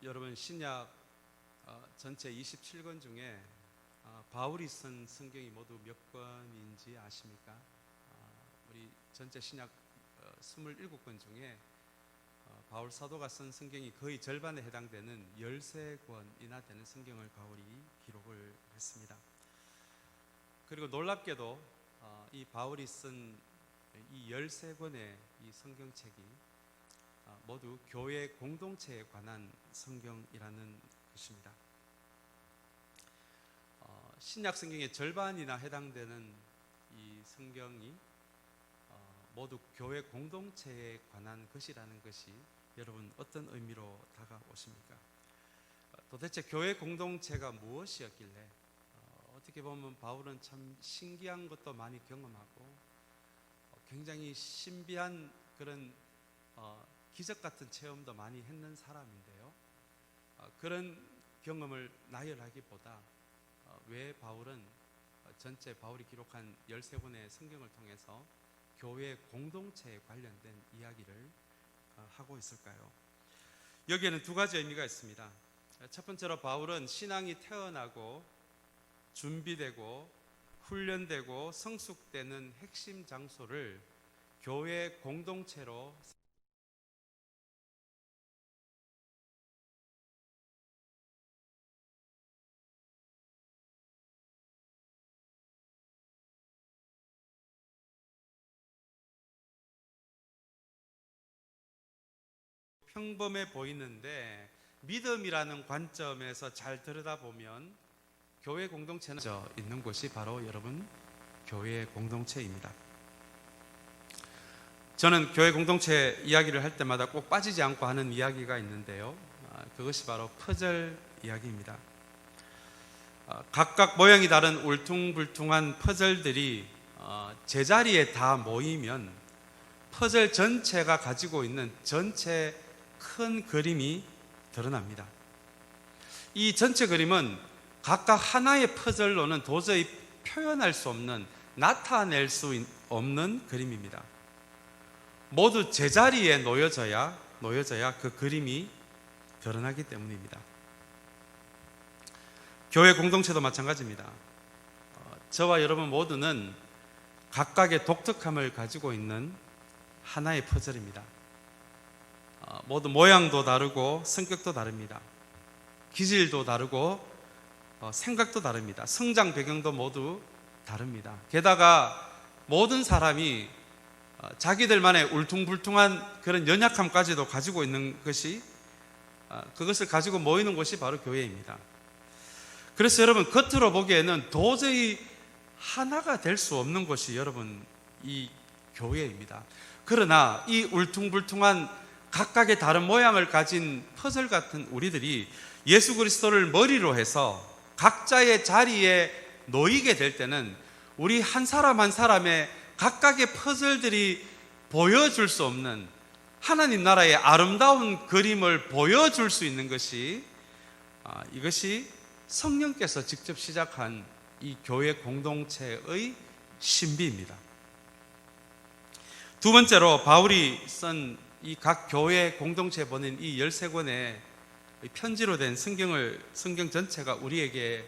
여러분 신약 전체 27권 중에 바울이 쓴 성경이 모두 몇 권인지 아십니까? 우리 전체 신약 27권 중에 바울 사도가 쓴 성경이 거의 절반에 해당되는 13권이나 되는 성경을 바울이 기록을 했습니다. 그리고 놀랍게도 이 바울이 쓴 이 13권의 이 성경책이 모두 교회 공동체에 관한 성경이라는 것입니다. 신약 성경의 절반이나 해당되는 이 성경이 모두 교회 공동체에 관한 것이라는 것이 여러분 어떤 의미로 다가오십니까? 도대체 교회 공동체가 무엇이었길래 어떻게 보면 바울은 참 신기한 것도 많이 경험하고 굉장히 신비한 그런 기적 같은 체험도 많이 했는 사람인데요. 그런 경험을 나열하기보다 왜 바울은 전체 바울이 기록한 13권의 성경을 통해서 교회 공동체에 관련된 이야기를 하고 있을까요? 여기에는 두 가지 의미가 있습니다. 첫 번째로 바울은 신앙이 태어나고 준비되고 훈련되고 성숙되는 핵심 장소를 교회 공동체로 평범해 보이는데 믿음이라는 관점에서 잘 들여다보면 교회 공동체는 있는 곳이 바로 여러분 교회 공동체입니다. 저는 교회 공동체 이야기를 할 때마다 꼭 빠지지 않고 하는 이야기가 있는데요. 그것이 바로 퍼즐 이야기입니다. 각각 모양이 다른 울퉁불퉁한 퍼즐들이 제자리에 다 모이면 퍼즐 전체가 가지고 있는 전체 큰 그림이 드러납니다. 이 전체 그림은 각각 하나의 퍼즐로는 도저히 표현할 수 없는, 나타낼 수 없는 그림입니다. 모두 제자리에 놓여져야 그 그림이 드러나기 때문입니다. 교회 공동체도 마찬가지입니다. 저와 여러분 모두는 각각의 독특함을 가지고 있는 하나의 퍼즐입니다. 모두 모양도 다르고 성격도 다릅니다. 기질도 다르고 생각도 다릅니다. 성장 배경도 모두 다릅니다. 게다가 모든 사람이 자기들만의 울퉁불퉁한 그런 연약함까지도 가지고 있는 것이, 그것을 가지고 모이는 곳이 바로 교회입니다. 그래서 여러분 겉으로 보기에는 도저히 하나가 될 수 없는 곳이 여러분 이 교회입니다. 그러나 이 울퉁불퉁한 각각의 다른 모양을 가진 퍼즐 같은 우리들이 예수 그리스도를 머리로 해서 각자의 자리에 놓이게 될 때는 우리 한 사람 한 사람의 각각의 퍼즐들이 보여줄 수 없는 하나님 나라의 아름다운 그림을 보여줄 수 있는 것이 이것이 성령께서 직접 시작한 이 교회 공동체의 신비입니다. 두 번째로 바울이 쓴 이 각 교회 공동체에 보낸 이 13권의 편지로 된 성경 전체가 우리에게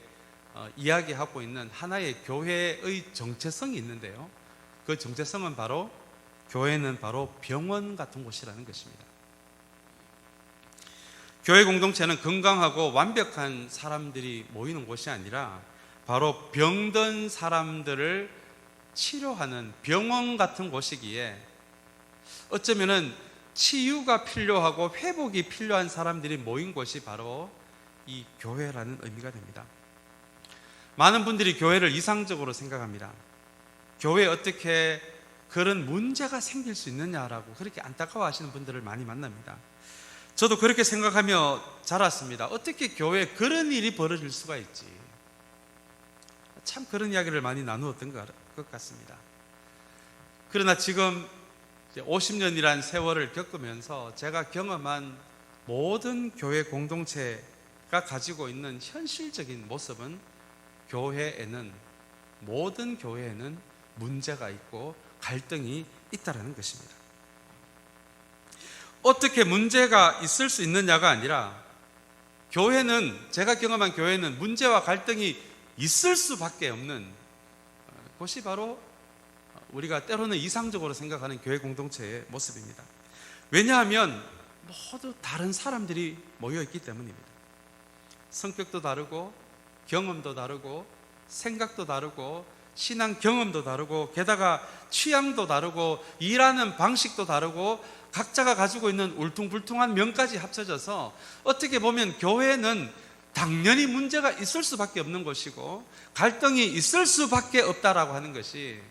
이야기하고 있는 하나의 교회의 정체성이 있는데요. 그 정체성은 바로 교회는 바로 병원 같은 곳이라는 것입니다. 교회 공동체는 건강하고 완벽한 사람들이 모이는 곳이 아니라 바로 병든 사람들을 치료하는 병원 같은 곳이기에 어쩌면은 치유가 필요하고 회복이 필요한 사람들이 모인 곳이 바로 이 교회라는 의미가 됩니다. 많은 분들이 교회를 이상적으로 생각합니다. 교회에 어떻게 그런 문제가 생길 수 있느냐라고 그렇게 안타까워하시는 분들을 많이 만납니다. 저도 그렇게 생각하며 자랐습니다. 어떻게 교회에 그런 일이 벌어질 수가 있지? 참 그런 이야기를 많이 나누었던 것 같습니다. 그러나 지금 50년이란 세월을 겪으면서 제가 경험한 모든 교회 공동체가 가지고 있는 현실적인 모습은 모든 교회에는 문제가 있고 갈등이 있다는 것입니다. 어떻게 문제가 있을 수 있느냐가 아니라 교회는, 제가 경험한 교회는 문제와 갈등이 있을 수밖에 없는 곳이 바로 우리가 때로는 이상적으로 생각하는 교회 공동체의 모습입니다. 왜냐하면 모두 다른 사람들이 모여 있기 때문입니다. 성격도 다르고 경험도 다르고 생각도 다르고 신앙 경험도 다르고 게다가 취향도 다르고 일하는 방식도 다르고 각자가 가지고 있는 울퉁불퉁한 면까지 합쳐져서 어떻게 보면 교회는 당연히 문제가 있을 수밖에 없는 것이고 갈등이 있을 수밖에 없다라고 하는 것이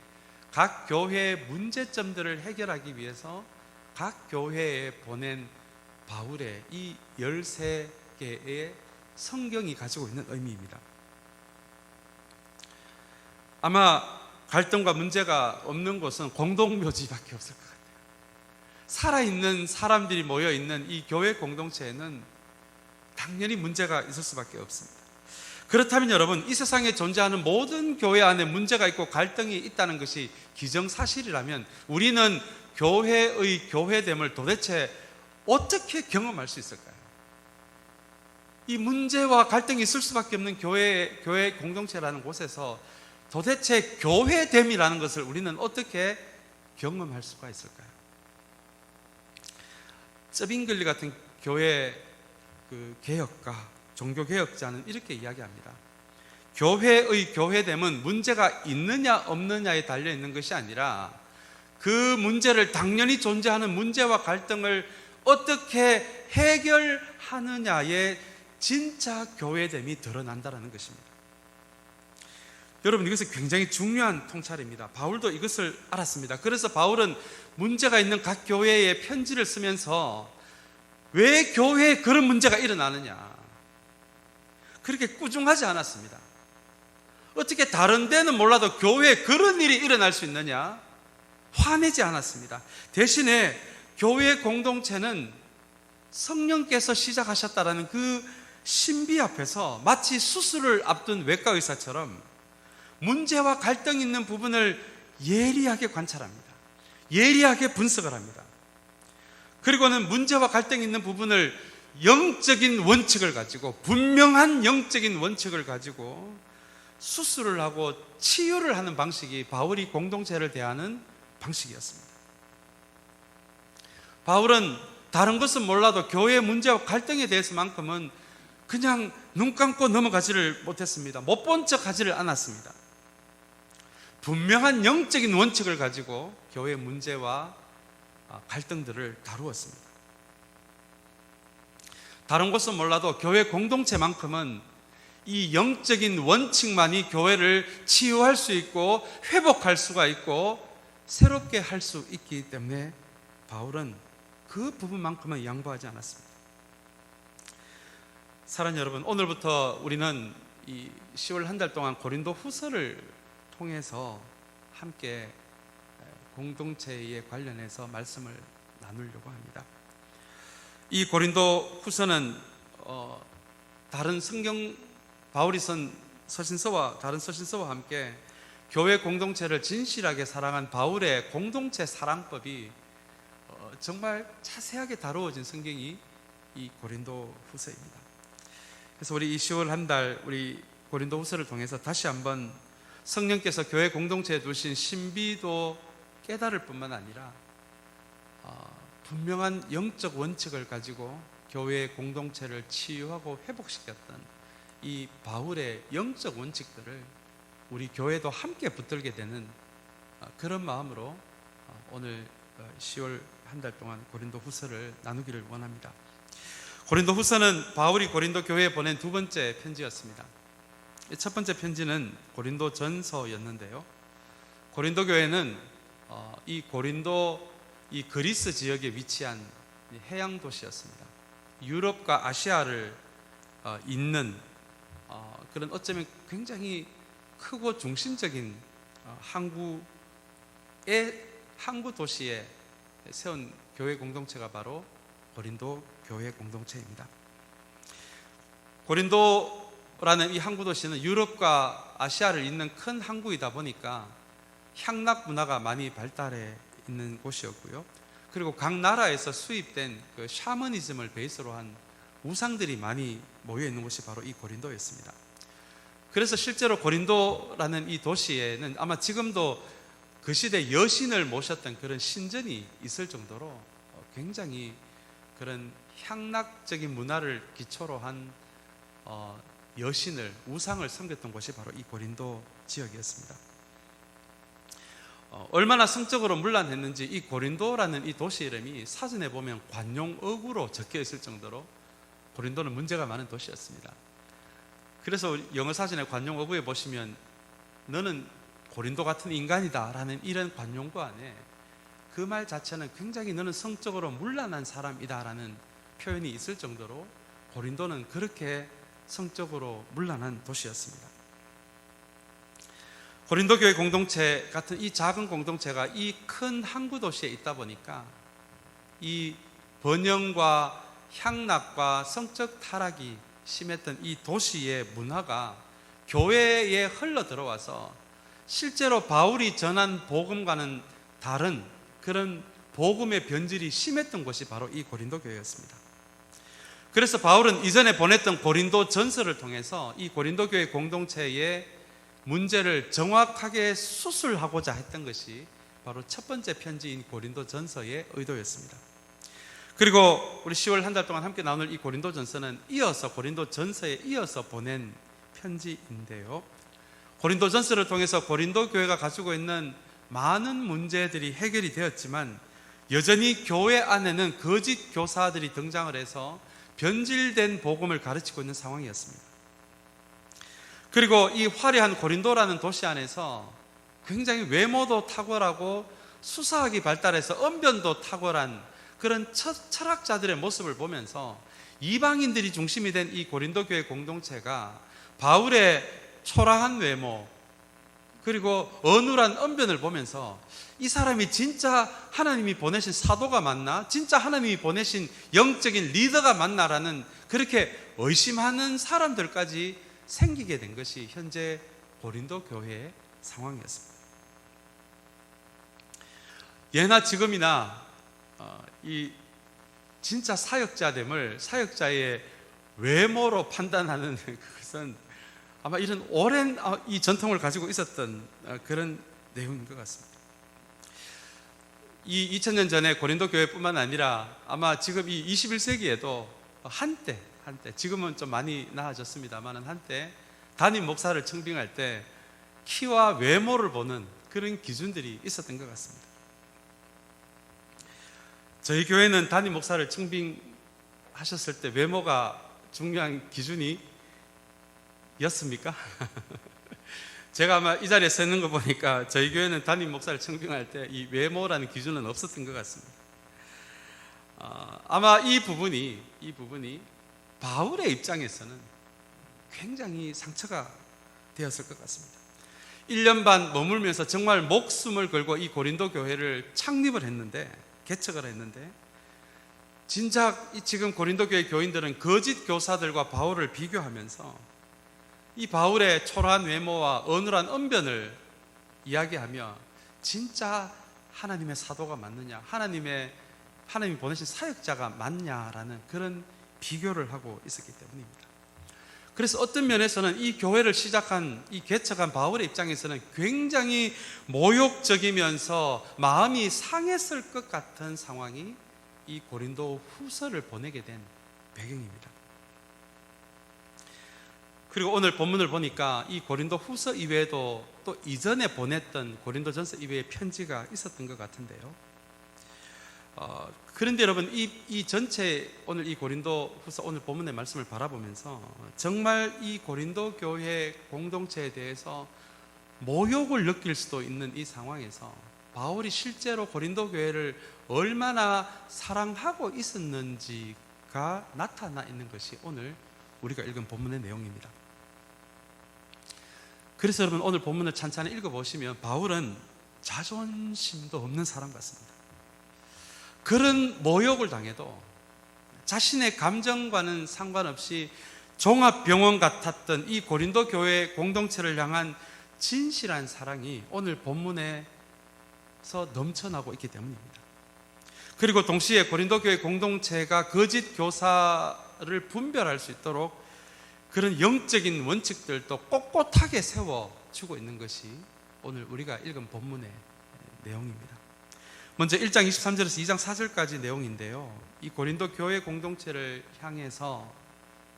각 교회의 문제점들을 해결하기 위해서 각 교회에 보낸 바울의 이 13개의 성경이 가지고 있는 의미입니다. 아마 갈등과 문제가 없는 곳은 공동묘지밖에 없을 것 같아요. 살아있는 사람들이 모여있는 이 교회 공동체에는 당연히 문제가 있을 수밖에 없습니다. 그렇다면 여러분, 이 세상에 존재하는 모든 교회 안에 문제가 있고 갈등이 있다는 것이 기정사실이라면 우리는 교회의 교회됨을 도대체 어떻게 경험할 수 있을까요? 이 문제와 갈등이 있을 수밖에 없는 교회 공동체라는 곳에서 도대체 교회됨이라는 것을 우리는 어떻게 경험할 수가 있을까요? 쩌빙글리 같은 교회 개혁가, 종교개혁자는 이렇게 이야기합니다. 교회의 교회됨은 문제가 있느냐 없느냐에 달려있는 것이 아니라 그 문제를, 당연히 존재하는 문제와 갈등을 어떻게 해결하느냐에 진짜 교회됨이 드러난다는 것입니다. 여러분, 이것은 굉장히 중요한 통찰입니다. 바울도 이것을 알았습니다. 그래서 바울은 문제가 있는 각 교회에 편지를 쓰면서 왜 교회에 그런 문제가 일어나느냐, 그렇게 꾸중하지 않았습니다. 어떻게 다른 데는 몰라도 교회에 그런 일이 일어날 수 있느냐, 화내지 않았습니다. 대신에 교회 공동체는 성령께서 시작하셨다라는 그 신비 앞에서 마치 수술을 앞둔 외과 의사처럼 문제와 갈등 있는 부분을 예리하게 관찰합니다. 예리하게 분석을 합니다. 그리고는 문제와 갈등 있는 부분을 영적인 원칙을 가지고, 분명한 영적인 원칙을 가지고 수술을 하고 치유를 하는 방식이 바울이 공동체를 대하는 방식이었습니다. 바울은 다른 것은 몰라도 교회의 문제와 갈등에 대해서만큼은 그냥 눈 감고 넘어가지를 못했습니다. 못 본 척 하지를 않았습니다. 분명한 영적인 원칙을 가지고 교회의 문제와 갈등들을 다루었습니다. 다른 것은 몰라도 교회 공동체만큼은 이 영적인 원칙만이 교회를 치유할 수 있고 회복할 수가 있고 새롭게 할 수 있기 때문에 바울은 그 부분만큼은 양보하지 않았습니다. 사랑하는 여러분, 오늘부터 우리는 이 10월 한 달 동안 고린도 후서를 통해서 함께 공동체에 관련해서 말씀을 나누려고 합니다. 이 고린도 후서는 다른 성경, 바울이 쓴 서신서와 다른 서신서와 함께 교회 공동체를 진실하게 사랑한 바울의 공동체 사랑법이 정말 자세하게 다루어진 성경이 이 고린도 후서입니다. 그래서 우리 이 10월 한 달 우리 고린도 후서를 통해서 다시 한번 성령께서 교회 공동체에 두신 신비도 깨달을 뿐만 아니라 분명한 영적 원칙을 가지고 교회의 공동체를 치유하고 회복시켰던 이 바울의 영적 원칙들을 우리 교회도 함께 붙들게 되는 그런 마음으로 오늘 10월 한 달 동안 고린도 후서를 나누기를 원합니다. 고린도 후서는 바울이 고린도 교회에 보낸 두 번째 편지였습니다. 첫 번째 편지는 고린도 전서였는데요, 고린도 교회는 이 고린도 이 그리스 지역에 위치한 해양 도시였습니다. 유럽과 아시아를 잇는 그런 어쩌면 굉장히 크고 중심적인 항구 도시에 세운 교회 공동체가 바로 고린도 교회 공동체입니다. 고린도라는 이 항구 도시는 유럽과 아시아를 잇는 큰 항구이다 보니까 향락 문화가 많이 발달해 있는 곳이었고요. 그리고 각 나라에서 수입된 그 샤머니즘을 베이스로 한 우상들이 많이 모여 있는 곳이 바로 이 고린도였습니다. 그래서 실제로 고린도라는 이 도시에는 아마 지금도 그 시대 여신을 모셨던 그런 신전이 있을 정도로 굉장히 그런 향락적인 문화를 기초로 한 여신을, 우상을 섬겼던 곳이 바로 이 고린도 지역이었습니다. 얼마나 성적으로 문란했는지 이 고린도라는 이 도시 이름이 사전에 보면 관용어구로 적혀 있을 정도로 고린도는 문제가 많은 도시였습니다. 그래서 영어 사전에 관용어구에 보시면 너는 고린도 같은 인간이다 라는 이런 관용구 안에 그 말 자체는 굉장히 너는 성적으로 문란한 사람이다 라는 표현이 있을 정도로 고린도는 그렇게 성적으로 문란한 도시였습니다. 고린도 교회 공동체 같은 이 작은 공동체가 이 큰 항구 도시에 있다 보니까 이 번영과 향락과 성적 타락이 심했던 이 도시의 문화가 교회에 흘러 들어와서 실제로 바울이 전한 복음과는 다른 그런 복음의 변질이 심했던 곳이 바로 이 고린도 교회였습니다. 그래서 바울은 이전에 보냈던 고린도 전서를 통해서 이 고린도 교회 공동체의 문제를 정확하게 수술하고자 했던 것이 바로 첫 번째 편지인 고린도 전서의 의도였습니다. 그리고 우리 10월 한 달 동안 함께 나눌 이 고린도 전서는 이어서 고린도 전서에 이어서 보낸 편지인데요, 고린도 전서를 통해서 고린도 교회가 가지고 있는 많은 문제들이 해결이 되었지만 여전히 교회 안에는 거짓 교사들이 등장을 해서 변질된 복음을 가르치고 있는 상황이었습니다. 그리고 이 화려한 고린도라는 도시 안에서 굉장히 외모도 탁월하고 수사학이 발달해서 언변도 탁월한 그런 철학자들의 모습을 보면서 이방인들이 중심이 된 이 고린도 교회 공동체가 바울의 초라한 외모 그리고 어눌한 언변을 보면서 이 사람이 진짜 하나님이 보내신 사도가 맞나? 진짜 하나님이 보내신 영적인 리더가 맞나라는 그렇게 의심하는 사람들까지 생기게 된 것이 현재 고린도 교회의 상황이었습니다. 예나 지금이나 이 진짜 사역자됨을 사역자의 외모로 판단하는 그것은 아마 이런 오랜 이 전통을 가지고 있었던 그런 내용인 것 같습니다. 이 2000년 전에 고린도 교회뿐만 아니라 아마 지금 이 21세기에도 한때 지금은 좀 많이 나아졌습니다만 한때 담임 목사를 청빙할 때 키와 외모를 보는 그런 기준들이 있었던 것 같습니다. 저희 교회는 담임 목사를 청빙하셨을 때 외모가 중요한 기준이 였습니까? 제가 아마 이 자리에 서 있는 거 보니까 저희 교회는 담임 목사를 청빙할 때 이 외모라는 기준은 없었던 것 같습니다. 아마 이 부분이 바울의 입장에서는 굉장히 상처가 되었을 것 같습니다. 1년 반 머물면서 정말 목숨을 걸고 이 고린도 교회를 창립을 했는데, 개척을 했는데, 진작 지금 고린도 교회 교인들은 거짓 교사들과 바울을 비교하면서 이 바울의 초라한 외모와 어눌한 언변을 이야기하며 진짜 하나님의 사도가 맞느냐, 하나님이 보내신 사역자가 맞냐라는 그런 비교를 하고 있었기 때문입니다. 그래서 어떤 면에서는 이 교회를 시작한, 이 개척한 바울의 입장에서는 굉장히 모욕적이면서 마음이 상했을 것 같은 상황이 이 고린도 후서를 보내게 된 배경입니다. 그리고 오늘 본문을 보니까 이 고린도 후서 이외에도 또 이전에 보냈던 고린도 전서 이외의 편지가 있었던 것 같은데요. 그런데 여러분, 이 전체 오늘 이 고린도 후서 오늘 본문의 말씀을 바라보면서 정말 이 고린도 교회 공동체에 대해서 모욕을 느낄 수도 있는 이 상황에서 바울이 실제로 고린도 교회를 얼마나 사랑하고 있었는지가 나타나 있는 것이 오늘 우리가 읽은 본문의 내용입니다. 그래서 여러분, 오늘 본문을 찬찬히 읽어보시면 바울은 자존심도 없는 사람 같습니다. 그런 모욕을 당해도 자신의 감정과는 상관없이 종합병원 같았던 이 고린도 교회 공동체를 향한 진실한 사랑이 오늘 본문에서 넘쳐나고 있기 때문입니다. 그리고 동시에 고린도 교회 공동체가 거짓 교사 좋아를 분별할 수 있도록 그런 영적인 원칙들도 꼿꼿하게 세워주고 있는 것이 오늘 우리가 읽은 본문의 내용입니다. 먼저 1장 23절에서 2장 4절까지 내용인데요, 이 고린도 교회 공동체를 향해서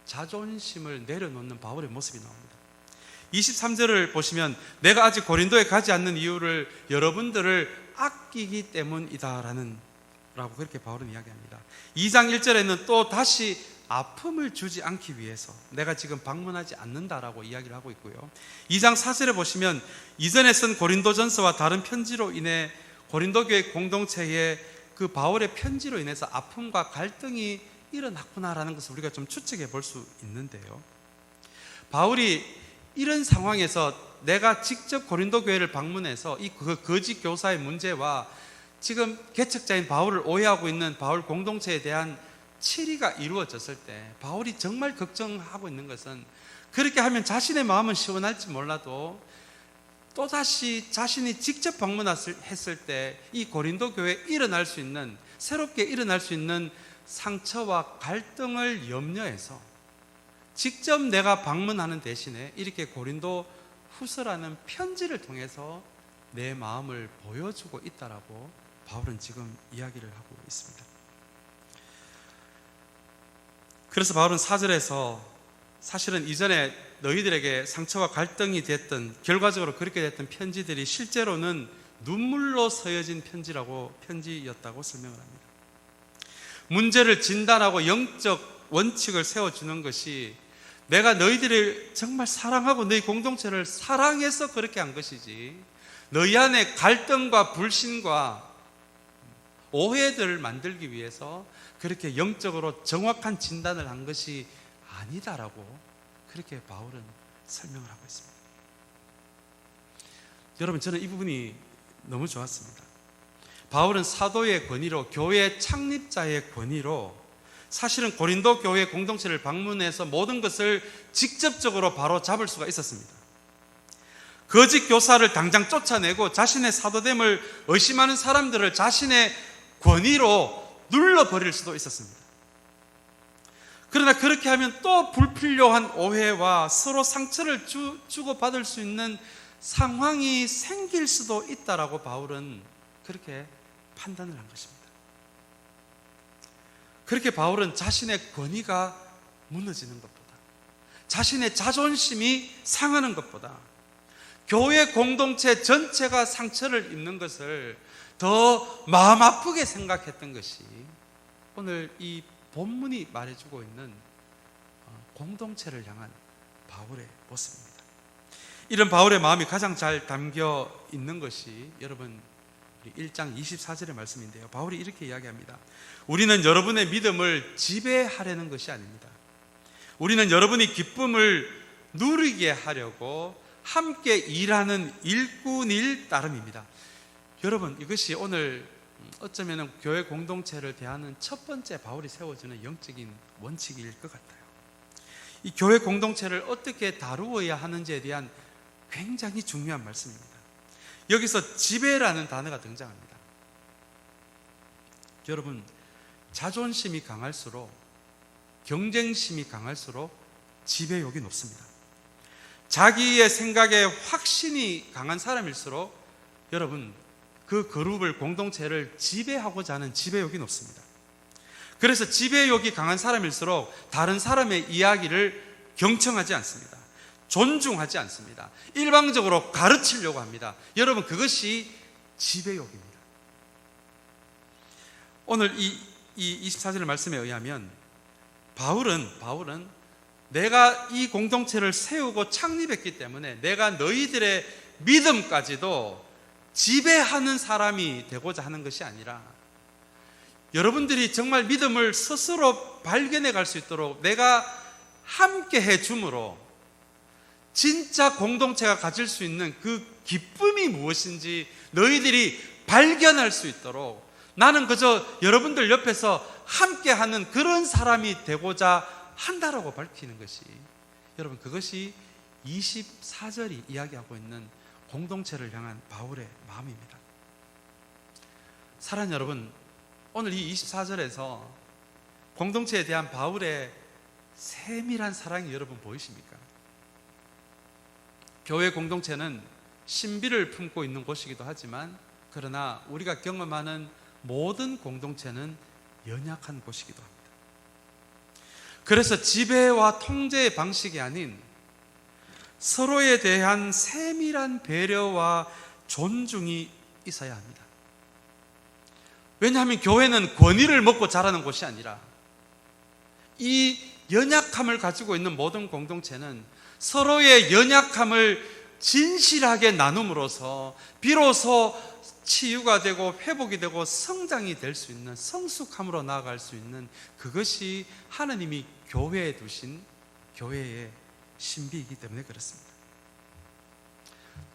자존심을 내려놓는 바울의 모습이 나옵니다. 23절을 보시면 내가 아직 고린도에 가지 않는 이유를 여러분들을 아끼기 때문이다 라고 그렇게 바울은 이야기합니다. 2장 1절에는 또 다시 아픔을 주지 않기 위해서 내가 지금 방문하지 않는다라고 이야기를 하고 있고요, 2장 4절에 보시면 이전에 쓴 고린도전서와 다른 편지로 인해 고린도 교회 공동체의 그 바울의 편지로 인해서 아픔과 갈등이 일어났구나라는 것을 우리가 좀 추측해 볼 수 있는데요, 바울이 이런 상황에서 내가 직접 고린도 교회를 방문해서 이 거짓 교사의 문제와 지금 개척자인 바울을 오해하고 있는 바울 공동체에 대한 치리가 이루어졌을 때 바울이 정말 걱정하고 있는 것은, 그렇게 하면 자신의 마음은 시원할지 몰라도 또다시 자신이 직접 방문했을 때 이 고린도 교회에 일어날 수 있는, 새롭게 일어날 수 있는 상처와 갈등을 염려해서 직접 내가 방문하는 대신에 이렇게 고린도 후서라는 편지를 통해서 내 마음을 보여주고 있다라고 바울은 지금 이야기를 하고 있습니다. 그래서 바울은 4절에서 사실은 이전에 너희들에게 상처와 갈등이 됐던, 결과적으로 그렇게 됐던 편지들이 실제로는 눈물로 서여진 편지였다고 설명을 합니다. 문제를 진단하고 영적 원칙을 세워주는 것이 내가 너희들을 정말 사랑하고 너희 공동체를 사랑해서 그렇게 한 것이지, 너희 안에 갈등과 불신과 오해들을 만들기 위해서 그렇게 영적으로 정확한 진단을 한 것이 아니다라고 그렇게 바울은 설명을 하고 있습니다. 여러분, 저는 이 부분이 너무 좋았습니다. 바울은 사도의 권위로, 교회 창립자의 권위로 사실은 고린도 교회 공동체를 방문해서 모든 것을 직접적으로 바로 잡을 수가 있었습니다. 거짓 교사를 당장 쫓아내고 자신의 사도됨을 의심하는 사람들을 자신의 권위로 눌러버릴 수도 있었습니다. 그러나 그렇게 하면 또 불필요한 오해와 서로 상처를 주고받을 수 있는 상황이 생길 수도 있다라고 바울은 그렇게 판단을 한 것입니다. 그렇게 바울은 자신의 권위가 무너지는 것보다, 자신의 자존심이 상하는 것보다 교회 공동체 전체가 상처를 입는 것을 더 마음 아프게 생각했던 것이 오늘 이 본문이 말해주고 있는 공동체를 향한 바울의 모습입니다. 이런 바울의 마음이 가장 잘 담겨 있는 것이 여러분 1장 24절의 말씀인데요, 바울이 이렇게 이야기합니다. 우리는 여러분의 믿음을 지배하려는 것이 아닙니다. 우리는 여러분이 기쁨을 누리게 하려고 함께 일하는 일꾼일 따름입니다. 여러분, 이것이 오늘 어쩌면 교회 공동체를 대하는 첫 번째 바울이 세워주는 영적인 원칙일 것 같아요. 이 교회 공동체를 어떻게 다루어야 하는지에 대한 굉장히 중요한 말씀입니다. 여기서 지배라는 단어가 등장합니다. 여러분, 자존심이 강할수록, 경쟁심이 강할수록 지배욕이 높습니다. 자기의 생각에 확신이 강한 사람일수록 여러분, 그 그룹을, 공동체를 지배하고자 하는 지배욕이 높습니다. 그래서 지배욕이 강한 사람일수록 다른 사람의 이야기를 경청하지 않습니다. 존중하지 않습니다. 일방적으로 가르치려고 합니다. 여러분, 그것이 지배욕입니다. 오늘 이 24절의 말씀에 의하면 바울은 내가 이 공동체를 세우고 창립했기 때문에 내가 너희들의 믿음까지도 지배하는 사람이 되고자 하는 것이 아니라, 여러분들이 정말 믿음을 스스로 발견해 갈 수 있도록 내가 함께 해 줌으로 진짜 공동체가 가질 수 있는 그 기쁨이 무엇인지 너희들이 발견할 수 있도록 나는 그저 여러분들 옆에서 함께하는 그런 사람이 되고자 한다라고 밝히는 것이, 여러분, 그것이 24절이 이야기하고 있는 공동체를 향한 바울의 마음입니다. 사랑하는 여러분, 오늘 이 24절에서 공동체에 대한 바울의 세밀한 사랑이 여러분 보이십니까? 교회 공동체는 신비를 품고 있는 곳이기도 하지만, 그러나 우리가 경험하는 모든 공동체는 연약한 곳이기도 합니다. 그래서 지배와 통제의 방식이 아닌 서로에 대한 세밀한 배려와 존중이 있어야 합니다. 왜냐하면 교회는 권위를 먹고 자라는 곳이 아니라, 이 연약함을 가지고 있는 모든 공동체는 서로의 연약함을 진실하게 나눔으로써 비로소 치유가 되고 회복이 되고 성장이 될 수 있는, 성숙함으로 나아갈 수 있는, 그것이 하나님이 교회에 두신 교회의 신비이기 때문에 그렇습니다.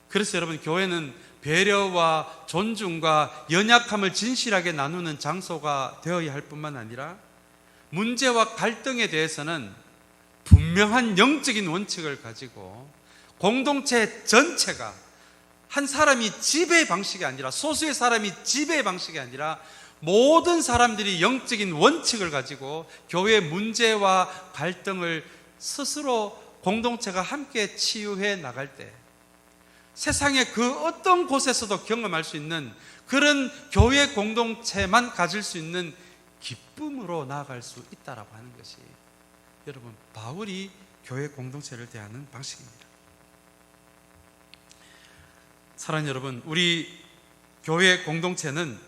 그래서 여러분, 교회는 배려와 존중과 연약함을 진실하게 나누는 장소가 되어야 할 뿐만 아니라, 문제와 갈등에 대해서는 분명한 영적인 원칙을 가지고 공동체 전체가 한 사람이 지배의 방식이 아니라, 소수의 사람이 지배의 방식이 아니라 모든 사람들이 영적인 원칙을 가지고 교회의 문제와 갈등을 스스로 공동체가 함께 치유해 나갈 때 세상의 그 어떤 곳에서도 경험할 수 있는 그런 교회 공동체만 가질 수 있는 기쁨으로 나아갈 수 있다라고 하는 것이 여러분, 바울이 교회 공동체를 대하는 방식입니다. 사랑하는 여러분, 우리 교회 공동체는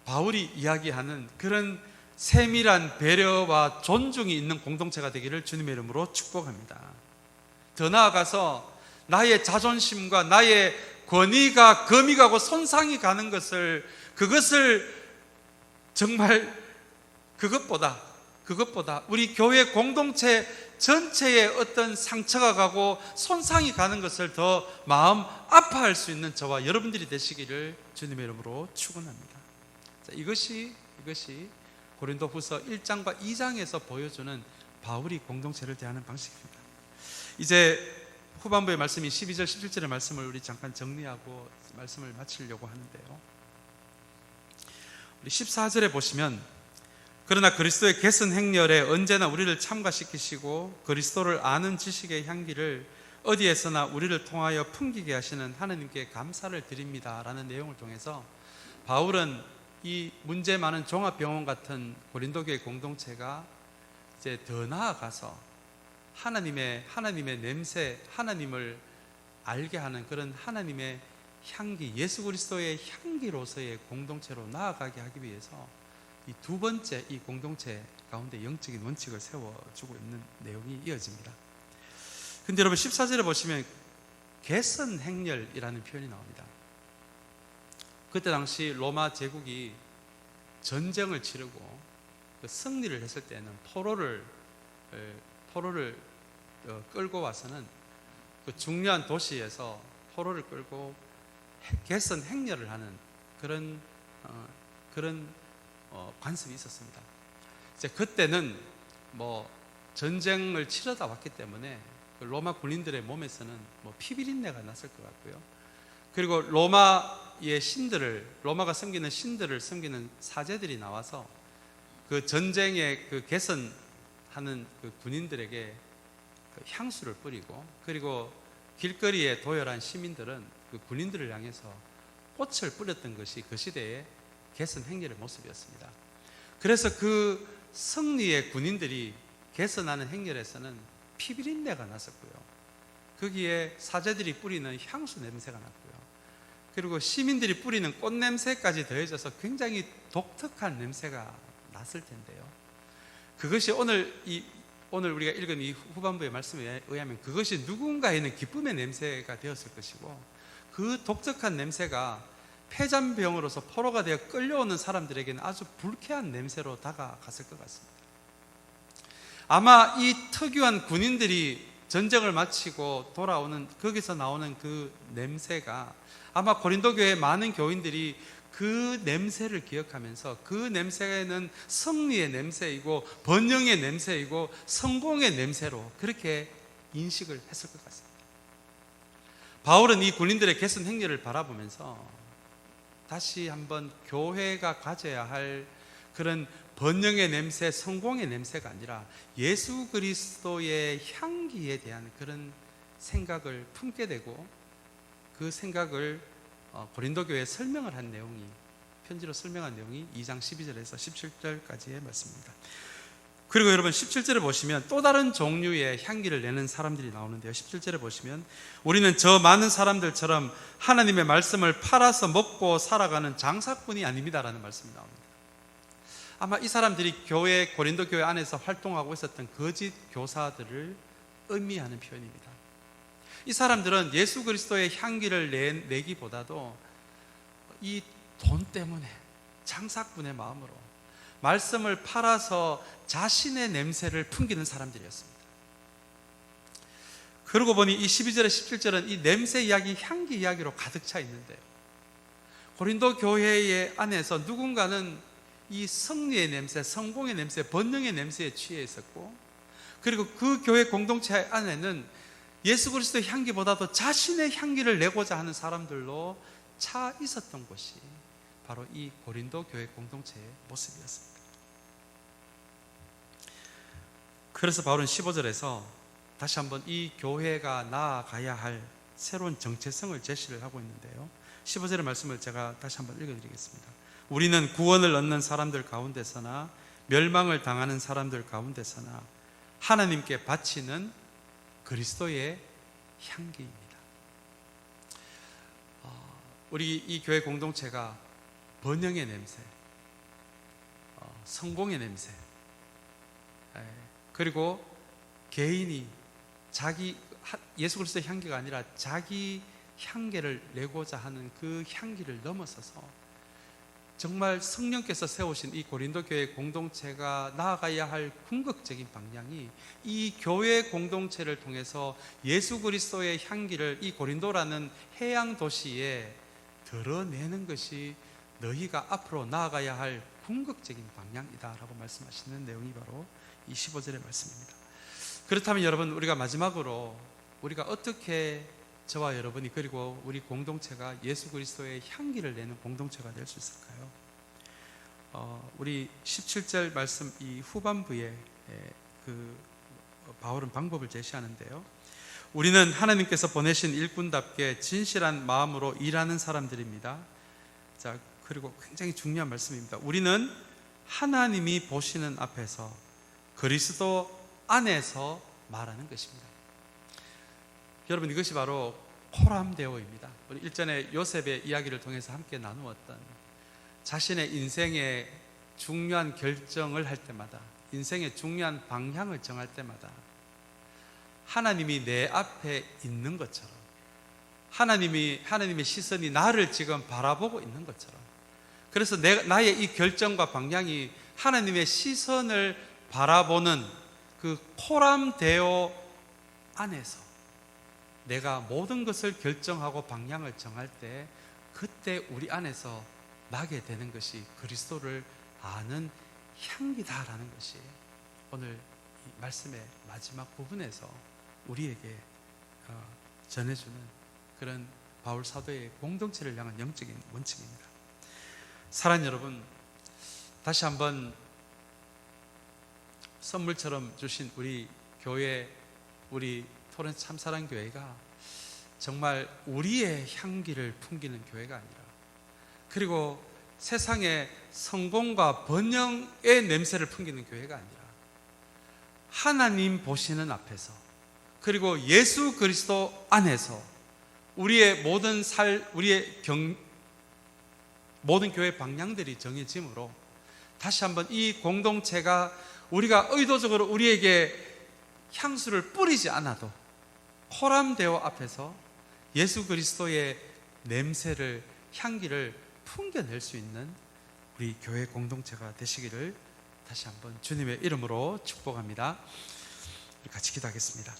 바울이 이야기하는 그런 세밀한 배려와 존중이 있는 공동체가 되기를 주님의 이름으로 축복합니다. 더 나아가서 나의 자존심과 나의 권위가 금이 가고 손상이 가는 것을, 그것을 정말 그것보다 우리 교회 공동체 전체에 어떤 상처가 가고 손상이 가는 것을 더 마음 아파할 수 있는 저와 여러분들이 되시기를 주님의 이름으로 축원합니다. 이것이 고린도후서 1장과 2장에서 보여주는 바울이 공동체를 대하는 방식입니다. 이제 후반부의 말씀이 12절 17절의 말씀을 우리 잠깐 정리하고 말씀을 마치려고 하는데요, 우리 14절에 보시면, 그러나 그리스도의 개선 행렬에 언제나 우리를 참가시키시고 그리스도를 아는 지식의 향기를 어디에서나 우리를 통하여 풍기게 하시는 하나님께 감사를 드립니다 라는 내용을 통해서 바울은 이 문제 많은 종합병원 같은 고린도교회 공동체가 이제 더 나아가서 하나님의 냄새, 하나님을 알게 하는 그런 하나님의 향기, 예수 그리스도의 향기로서의 공동체로 나아가게 하기 위해서 이 두 번째 이 공동체 가운데 영적인 원칙을 세워주고 있는 내용이 이어집니다. 근데 여러분, 14절에 보시면 개선 행렬이라는 표현이 나옵니다. 그때 당시 로마 제국이 전쟁을 치르고 그 승리를 했을 때는 포로를 끌고 와서는 그 중요한 도시에서 포로를 끌고 개선 행렬을 하는 그런 관습이 있었습니다. 이제 그때는 뭐 전쟁을 치러다 왔기 때문에 그 로마 군인들의 몸에서는 뭐 피비린내가 났을 것 같고요. 그리고 로마의 신들을, 로마가 섬기는 신들을 섬기는 사제들이 나와서 그 전쟁에 그 개선하는 그 군인들에게 그 향수를 뿌리고, 그리고 길거리에 도열한 시민들은 그 군인들을 향해서 꽃을 뿌렸던 것이 그 시대의 개선 행렬의 모습이었습니다. 그래서 그 승리의 군인들이 개선하는 행렬에서는 피비린내가 났었고요, 거기에 사제들이 뿌리는 향수 냄새가 났고요, 그리고 시민들이 뿌리는 꽃 냄새까지 더해져서 굉장히 독특한 냄새가 났을 텐데요, 그것이 오늘 우리가 읽은 이 후반부의 말씀에 의하면 그것이 누군가에는 기쁨의 냄새가 되었을 것이고, 그 독특한 냄새가 폐잔병으로서 포로가 되어 끌려오는 사람들에게는 아주 불쾌한 냄새로 다가갔을 것 같습니다. 아마 이 특유한 군인들이 전쟁을 마치고 돌아오는, 거기서 나오는 그 냄새가 아마 고린도 교회의 많은 교인들이 그 냄새를 기억하면서 그 냄새는 승리의 냄새이고 번영의 냄새이고 성공의 냄새로 그렇게 인식을 했을 것 같습니다. 바울은 이 군인들의 개선 행렬을 바라보면서 다시 한번 교회가 가져야 할 그런 번영의 냄새, 성공의 냄새가 아니라 예수 그리스도의 향기에 대한 그런 생각을 품게 되고, 그 생각을 고린도 교회에 설명을 한 내용이, 편지로 설명한 내용이 2장 12절에서 17절까지의 말씀입니다. 그리고 여러분 17절에 보시면 또 다른 종류의 향기를 내는 사람들이 나오는데요. 17절에 보시면 우리는 저 많은 사람들처럼 하나님의 말씀을 팔아서 먹고 살아가는 장사꾼이 아닙니다라는 말씀이 나옵니다. 아마 이 사람들이 고린도 교회 안에서 활동하고 있었던 거짓 교사들을 의미하는 표현입니다. 이 사람들은 예수 그리스도의 향기를 내기보다도 이 돈 때문에 장사꾼의 마음으로 말씀을 팔아서 자신의 냄새를 풍기는 사람들이었습니다. 그러고 보니 이 12절에 17절은 이 냄새 이야기, 향기 이야기로 가득 차 있는데요, 고린도 교회의 안에서 누군가는 이 승리의 냄새, 성공의 냄새, 번영의 냄새에 취해 있었고, 그리고 그 교회 공동체 안에는 예수 그리스도의 향기보다도 자신의 향기를 내고자 하는 사람들로 차 있었던 것이 바로 이 고린도 교회 공동체의 모습이었습니다. 그래서 바울은 15절에서 다시 한번 이 교회가 나아가야 할 새로운 정체성을 제시를 하고 있는데요, 15절의 말씀을 제가 다시 한번 읽어드리겠습니다. 우리는 구원을 얻는 사람들 가운데서나 멸망을 당하는 사람들 가운데서나 하나님께 바치는 그리스도의 향기입니다. 우리 이 교회 공동체가 번영의 냄새, 성공의 냄새, 그리고 개인이 자기 예수 그리스도의 향기가 아니라 자기 향기를 내고자 하는 그 향기를 넘어서서 정말 성령께서 세우신 이 고린도 교회 공동체가 나아가야 할 궁극적인 방향이 이 교회 공동체를 통해서 예수 그리스도의 향기를 이 고린도라는 해양 도시에 드러내는 것이 너희가 앞으로 나아가야 할 궁극적인 방향이다라고 말씀하시는 내용이 바로 이 15절의 말씀입니다. 그렇다면 여러분, 우리가 마지막으로 우리가 어떻게 저와 여러분이, 그리고 우리 공동체가 예수 그리스도의 향기를 내는 공동체가 될 수 있을까요? 우리 17절 말씀 이 후반부에 바울은 방법을 제시하는데요, 우리는 하나님께서 보내신 일꾼답게 진실한 마음으로 일하는 사람들입니다. 자, 그리고 굉장히 중요한 말씀입니다. 우리는 하나님이 보시는 앞에서 그리스도 안에서 말하는 것입니다. 여러분, 이것이 바로 코람데오입니다. 우리 일전에 요셉의 이야기를 통해서 함께 나누었던, 자신의 인생의 중요한 결정을 할 때마다, 인생의 중요한 방향을 정할 때마다 하나님이 내 앞에 있는 것처럼, 하나님의 시선이 나를 지금 바라보고 있는 것처럼, 그래서 나의 이 결정과 방향이 하나님의 시선을 바라보는 그 코람데오 안에서 내가 모든 것을 결정하고 방향을 정할 때, 그때 우리 안에서 나게 되는 것이 그리스도를 아는 향기다라는 것이 오늘 이 말씀의 마지막 부분에서 우리에게 전해주는 그런 바울 사도의 공동체를 향한 영적인 원칙입니다. 사랑하는 여러분, 다시 한번 선물처럼 주신 우리 교회, 우리 토렌스 참사랑교회가 정말 우리의 향기를 풍기는 교회가 아니라, 그리고 세상의 성공과 번영의 냄새를 풍기는 교회가 아니라, 하나님 보시는 앞에서, 그리고 예수 그리스도 안에서 우리의 모든 교회 방향들이 정해짐으로, 다시 한번 이 공동체가 우리가 의도적으로 우리에게 향수를 뿌리지 않아도 코람데오 앞에서 예수 그리스도의 냄새를, 향기를 풍겨낼 수 있는 우리 교회 공동체가 되시기를 다시 한번 주님의 이름으로 축복합니다. 우리 같이 기도하겠습니다.